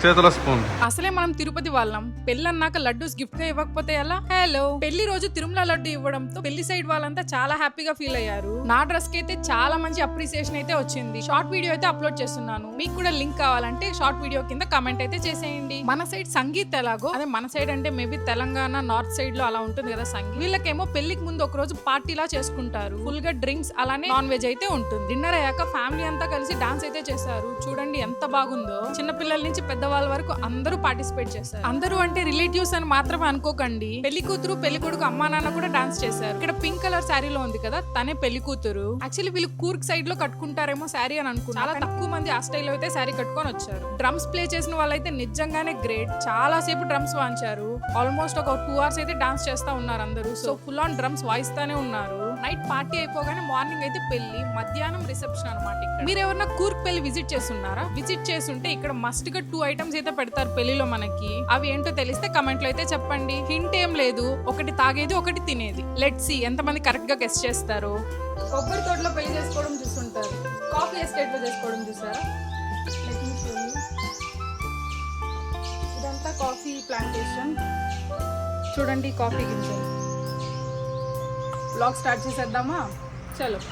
చేతిలో స్పూన్. అసలే మనం తిరుపతి వాళ్ళం, పెళ్ళన్నాక లడ్డూస్ గిఫ్ట్ గా ఇవ్వకపోతే ఎలా? హలో, పెళ్లి రోజు తిరుమల లడ్డు ఇవ్వడంతో పెళ్లి సైడ్ వాళ్ళంతా చాలా హ్యాపీగా ఫీల్ అయ్యారు. నా డ్రెస్ కి అయితే చాలా మంచి అప్రిసియేషన్ అయితే వచ్చింది. షార్ట్ వీడియో అయితే అప్లోడ్ చేస్తున్నాను, మీకు కూడా లింక్ కావాలంటే షార్ట్ వీడియో కింద కమెంట్ అయితే చేసేయండి. మన సైడ్ సంగీత్ ఎలాగో అదే మన సైడ్ అంటే మేబీ తెలంగాణ నార్త్ సైడ్ లో అలా ఉంటుంది కదా సంగీత్. వీళ్ళకేమో పెళ్లికి ముందు ఒక రోజు పార్టీలా చేసుకుంటారు. ఫుల్ గా డ్రింక్స్ అలానే నాన్ వెజ్ అయితే ఉంటుంది. డిన్నర్ అయ్యాక ఫ్యామిలీ అంతా కలిసి డాన్స్ అయితే చేశారు. చూడండి ఎంత బాగుందో. చిన్న పిల్లల నుంచి పెద్దవాళ్ళ వరకు అందరూ పార్టిసిపేట్ చేశారు. అందరూ అంటే రిలేటివ్స్ అని మాత్రమే అనుకోకండి. పెళ్లి కూతురు పెళ్లి కొడుకు అమ్మా నాన్న కూడా డాన్స్ చేశారు. ఇక్కడ పింక్ కలర్ శారీలో ఉంది కదా తనే పెళ్లి కూతురు. యాక్చువల్లీ వీళ్ళు కూర్గ్ సైడ్ లో కట్టుకుంటారేమో శారీ అని అనుకుంటారు. చాలా తక్కువ మంది ఆ స్టైల్ అయితే శారీ కట్టుకొని వచ్చారు. డ్రమ్స్ ప్లే చేసిన వాళ్ళైతే నిజంగానే గ్రేట్. చాలా సేపు డ్రమ్స్ వాంచారు. ఆల్మోస్ట్ ఒక 2 hours అయితే డాన్స్ చేస్తా ఉన్నారు అందరూ. సో ఫుల్ ఆన్ డ్రమ్స్ వాయిస్తానే ఉన్నారు. నైట్ పార్టీ అయిపోగానే మార్నింగ్ అయితే పెళ్లి, మధ్యాహ్నం రిసెప్షన్ అనమాట. మీరు ఎవరన్నా కూర్గ్ పెళ్లి విజిట్ చేస్తున్నారా? విజిట్ చేస్తుంటే ఇక్కడ మస్ట్ గా 2 items అయితే పెడతారు పెళ్లిలో మనకి. అవి ఏంటో తెలిస్తే కమెంట్ లో అయితే చెప్పండి. హింట్ ఏం లేదు, ఒకటి తాగేది ఒకటి తినేది. లెట్స్ సీ ఎంత మంది కరెక్ట్ గా గెస్ చేస్తారు. కొబ్బరి తోటలో పెళ్లి చేసుకోవడం చూస్తుంటారు, కాఫీ ఎస్టేట్ లో చేసుకోవడం చూసారా? ఇదంతా కాఫీ ప్లాంటేషన్. చూడండి కాఫీ గింజలు. బ్లాగ్ స్టార్ట్ చేసేద్దామా? చలో.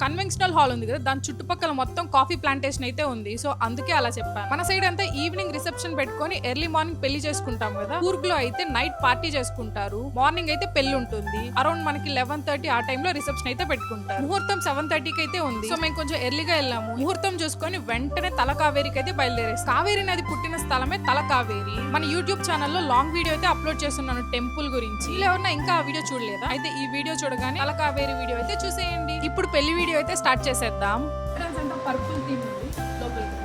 కన్వెన్షనల్ హాల్ ఉంది కదా, దాని చుట్టుపక్కల మొత్తం కాఫీ ప్లాంటేషన్ అయితే ఉంది. సో అందుకే అలా చెప్పాను. మన సైడ్ అంతా ఈవినింగ్ రిసెప్షన్ పెట్టుకొని ఎర్లీ మార్నింగ్ పెళ్లి చేసుకుంటాం కదా. కూర్గ్ లో అయితే నైట్ పార్టీ చేసుకుంటారు. మార్నింగ్ అయితే పెళ్లి ఉంటుంది. అరౌండ్ మనకి 11:30 ఆ టైంలో రిసెప్షన్ అయితే పెట్టుకుంటారు. ముహూర్తం 7:30కి అయితే ఉంది. సో మేము కొంచెం ఎర్లీగా వెళ్ళాము. ముహూర్తం చూసుకొని వెంటనే తల కావేరికి అయితే బయలుదేరేసి. కావేరి నది పుట్టిన స్థలమే తల కావేరి. మన యూట్యూబ్ ఛానల్లో లాంగ్ వీడియో అయితే అప్లోడ్ చేస్తున్నాను టెంపుల్ గురించి. ఎవరన్నా ఇంకా ఆ వీడియో చూడలేదా? అయితే ఈ వీడియో చూడగానే తల కావేరి వీడియో అయితే చూసేయండి. ఇప్పుడు పెళ్లి వీడియో అయితే స్టార్ట్ చేసేద్దాం. పర్పుల్ థీమ్ ఉంది లోపలికి.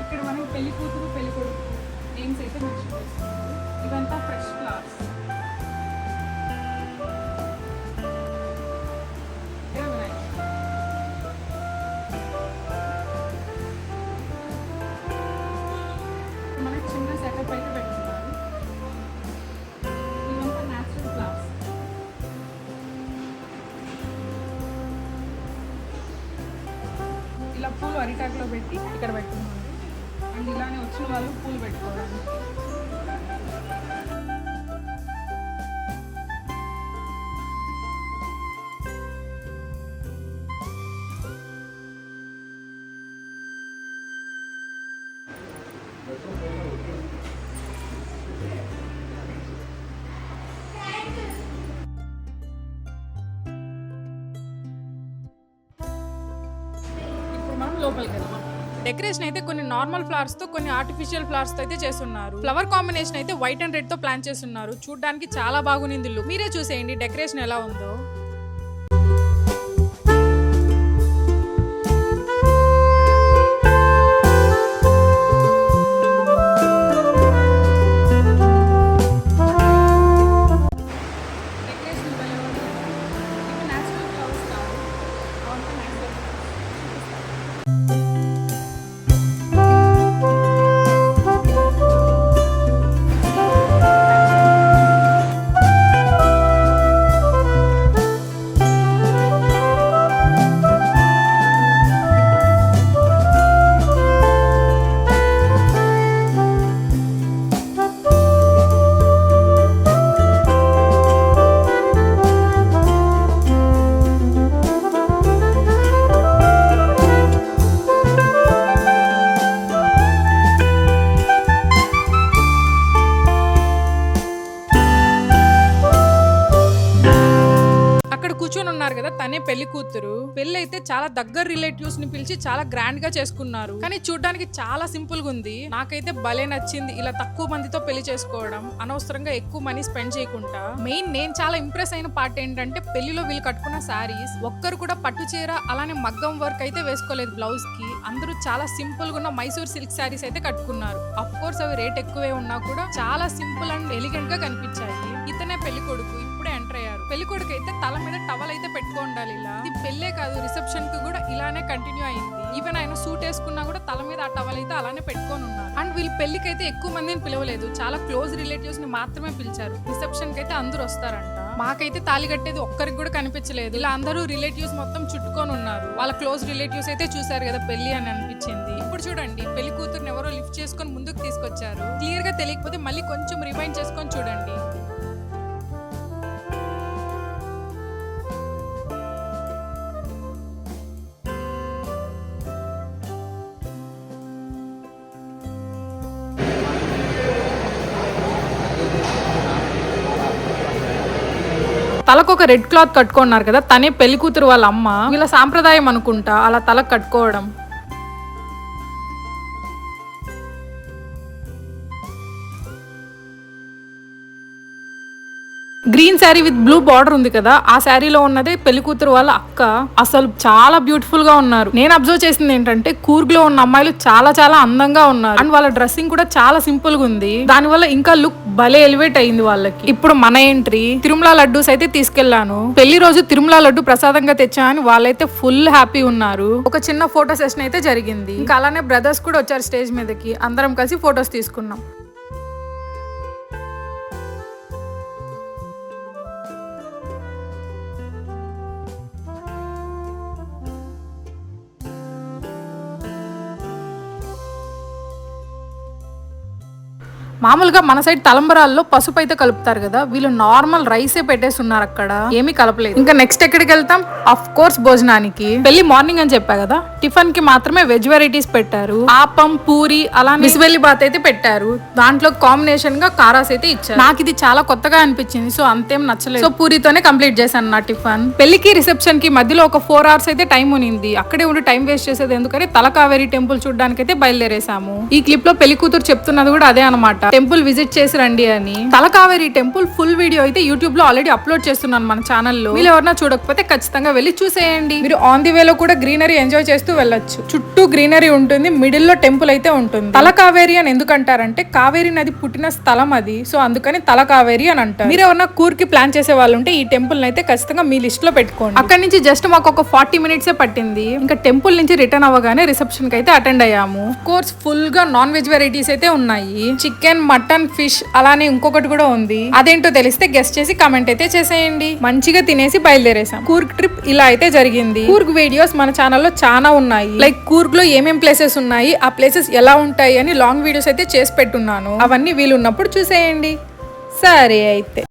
ఇక్కడ మనకి పెళ్లి కూతురు పెళ్లి కొడుకు నేమ్స్ అయితే మెన్షన్ చేస్తున్నారు. ఇదంతా ఫ్రెష్ ఫ్లవర్స్. మనకి చిన్న సెటప్ అయితే పెట్టుకున్నారు. ఇలా పూలు అరిటాకులో పెట్టి ఇక్కడ పెట్టుకున్నాను. అండ్ ఇలానే వచ్చిన వాళ్ళు పూలు పెట్టుకోవడానికి. డెకరేషన్ అయితే కొన్ని నార్మల్ ఫ్లవర్స్ తో కొన్ని ఆర్టిఫిషియల్ ఫ్లవర్స్ తో అయితే చేస్తున్నారు. ఫ్లవర్ కాంబినేషన్ అయితే వైట్ అండ్ రెడ్ తో ప్లాన్ చేస్తున్నారు. చూడడానికి చాలా బాగుంది. మీరే చూసేయండి డెకరేషన్ ఎలా ఉందో. కదా తనే పెళ్లి కూతురు. పెళ్లి అయితే చాలా దగ్గర రిలేటివ్స్ ని పిలిచి చాలా గ్రాండ్ గా చేసుకున్నారు. కానీ చూడడానికి చాలా సింపుల్ గా ఉంది. నాకైతే భలే నచ్చింది ఇలా తక్కువ మందితో పెళ్లి చేసుకోవడం, అనవసరంగా ఎక్కువ మనీ స్పెండ్ చేయకుండా. మెయిన్ నేను చాలా ఇంప్రెస్ అయిన పార్ట్ ఏంటంటే పెళ్లిలో వీళ్ళు కట్టుకున్న శారీస్ ఒక్కరు కూడా పట్టు చీర అలానే మగ్గం వర్క్ అయితే వేసుకోలేదు బ్లౌజ్ కి. అందరూ చాలా సింపుల్ గా ఉన్న మైసూర్ సిల్క్ శారీస్ అయితే కట్టుకున్నారు. అఫ్ కోర్స్ అవి రేట్ ఎక్కువే ఉన్నా కూడా చాలా సింపుల్ అండ్ ఎలిగెంట్ గా కనిపించాయి. ఇతనే పెళ్లి కొడుకు, ఇప్పుడే ఎంటర్ అయ్యారు. పెళ్లి కొడుకు అయితే తల మీద టవల్ అయితే పెట్టుకో ఉండాలి. ఇలా ఇది పెళ్లే కాదు రిసెప్షన్ కి కూడా ఇలానే కంటిన్యూ అయింది. ఈవెన్ ఆయన సూట్ వేసుకున్నా కూడా తల మీద ఆ టవల్ అయితే అలానే పెట్టుకొని ఉన్నారు. అండ్ వీళ్ళు పెళ్లికి అయితే ఎక్కువ మందిని పిలవలేదు, చాలా క్లోజ్ రిలేటివ్స్ ని మాత్రమే పిలిచారు. రిసెప్షన్ కి అయితే అందరూ వస్తారంట. మాకైతే తాళి కట్టేది ఒక్కరికి కూడా కనిపించలేదు. ఇలా అందరూ రిలేటివ్స్ మొత్తం చుట్టుకొని ఉన్నారు. వాళ్ళ క్లోజ్ రిలేటివ్స్ అయితే చూసారు కదా పెళ్లి అని అనిపించింది. ఇప్పుడు చూడండి పెళ్లి కూతురుని ఎవరో లిఫ్ట్ చేసుకొని ముందుకు తీసుకొచ్చారు. క్లియర్ గా తెలియకపోతే మళ్ళీ కొంచెం రివైండ్ చేసుకొని చూడండి. తలకు ఒక రెడ్ క్లాత్ కట్టుకున్నారు కదా, తనే పెళ్లి కూతురు వాళ్ళ అమ్మ. వీళ్ళ సాంప్రదాయం అనుకుంటా అలా తలకు కట్టుకోవడం. Green sari with blue border ఉంది కదా, ఆ శారీలో ఉన్నదే పెళ్లి కూతురు వాళ్ళ అక్క. అసలు చాలా బ్యూటిఫుల్ గా ఉన్నారు. నేను అబ్జర్వ్ చేసింది ఏంటంటే కూర్గ్ లో ఉన్న అమ్మాయిలు చాలా చాలా అందంగా ఉన్నారు. అండ్ వాళ్ళ డ్రెస్సింగ్ కూడా చాలా సింపుల్ గా ఉంది. దాని వల్ల ఇంకా లుక్ భలే ఎలివేట్ అయింది వాళ్ళకి. ఇప్పుడు మన ఎంట్రీ. తిరుమల లడ్డూస్ అయితే తీసుకెళ్లాను. పెళ్లి రోజు తిరుమల లడ్డు ప్రసాదంగా తెచ్చా అని వాళ్ళైతే ఫుల్ హ్యాపీ ఉన్నారు. ఒక చిన్న ఫోటో సెషన్ అయితే జరిగింది. ఇంకా అలానే బ్రదర్స్ కూడా వచ్చారు స్టేజ్ మీదకి. అందరం కలిసి ఫొటోస్ తీసుకున్నాం. మామూలుగా మన సైడ్ తలంబరాల్లో పసుపు అయితే కలుపుతారు కదా, వీళ్ళు నార్మల్ రైసే పెట్టేస్తున్నారు. అక్కడ ఏమీ కలపలేదు. ఇంకా నెక్స్ట్ ఎక్కడికి వెళ్తాం? ఆఫ్ కోర్స్ భోజనానికి. పెళ్లి మార్నింగ్ అని చెప్పా కదా, టిఫిన్ కి మాత్రమే వెజ్ వెరైటీస్ పెట్టారు. ఆపం, పూరి, అలా బిస్బెల్లి బాత్ అయితే పెట్టారు. దాంట్లో కాంబినేషన్ గా కారాస్ అయితే ఇచ్చారు. నాకు ఇది చాలా కొత్తగా అనిపించింది, సో అంతేం నచ్చలేదు. సో పూరితోనే కంప్లీట్ చేశాను నా టిఫిన్. పెళ్లికి రిసెప్షన్ కి మధ్యలో ఒక 4 hours అయితే టైం ఉనింది. అక్కడే ఉండి టైం వేస్ట్ చేసేది ఎందుకని తలకావేరి టెంపుల్ చూడడానికి అయితే బయలుదేరేసాము. ఈ క్లిప్ లో పెళ్లి కూతురు చెప్తున్నది కూడా అదే అనమాట, టెంపుల్ విజిట్ చేసి రండి అని. తలకావేరి టెంపుల్ ఫుల్ వీడియో అయితే యూట్యూబ్ లో ఆల్రెడీ అప్లోడ్ చేస్తున్నాను మన ఛానల్లో. మీరు ఎవరైనా చూడకపోతే ఖచ్చితంగా వెళ్ళి చూసేయండి. మీరు ఆన్ ది వేలో కూడా గ్రీనరీ ఎంజాయ్ చేస్తూ వెళ్ళొచ్చు. చుట్టూ గ్రీనరీ ఉంటుంది, మిడిల్ లో టెంపుల్ అయితే ఉంటుంది. తలకావేరి అని ఎందుకంటారంటే కావేరి నది పుట్టిన స్థలం అది, సో అందుకని తలకావేరి అని అంటారు. మీరు ఎవరైనా కూర్కి ప్లాన్ చేసే వాళ్ళు ఉంటే ఈ టెంపుల్ అయితే ఖచ్చితంగా మీ లిస్ట్ లో పెట్టుకోండి. అక్కడి నుంచి జస్ట్ మాకు ఒక 40 minutes పట్టింది. ఇంకా టెంపుల్ నుంచి రిటర్న్ అవ్వగానే రిసెప్షన్ కి అయితే అటెండ్ అయ్యాము. కోర్స్ ఫుల్ గా నాన్ వెజ్ వెరైటీస్ అయితే ఉన్నాయి. చికెన్, మటన్, ఫిష్, అలానే ఇంకొకటి కూడా ఉంది. అదేంటో తెలిస్తే గెస్ట్ చేసి కమెంట్ అయితే చేసేయండి. మంచిగా తినేసి బయలుదేరేసాం. కూర్గ్ ట్రిప్ ఇలా అయితే జరిగింది. కూర్గ్ వీడియోస్ మన ఛానల్లో చాలా ఉన్నాయి. లైక్ కూర్గ్ లో ఏమేం ప్లేసెస్ ఉన్నాయి, ఆ ప్లేసెస్ ఎలా ఉంటాయి అని లాంగ్ వీడియోస్ అయితే చేసి పెట్టున్నాను. అవన్నీ వీలున్నప్పుడు చూసేయండి. సరే అయితే.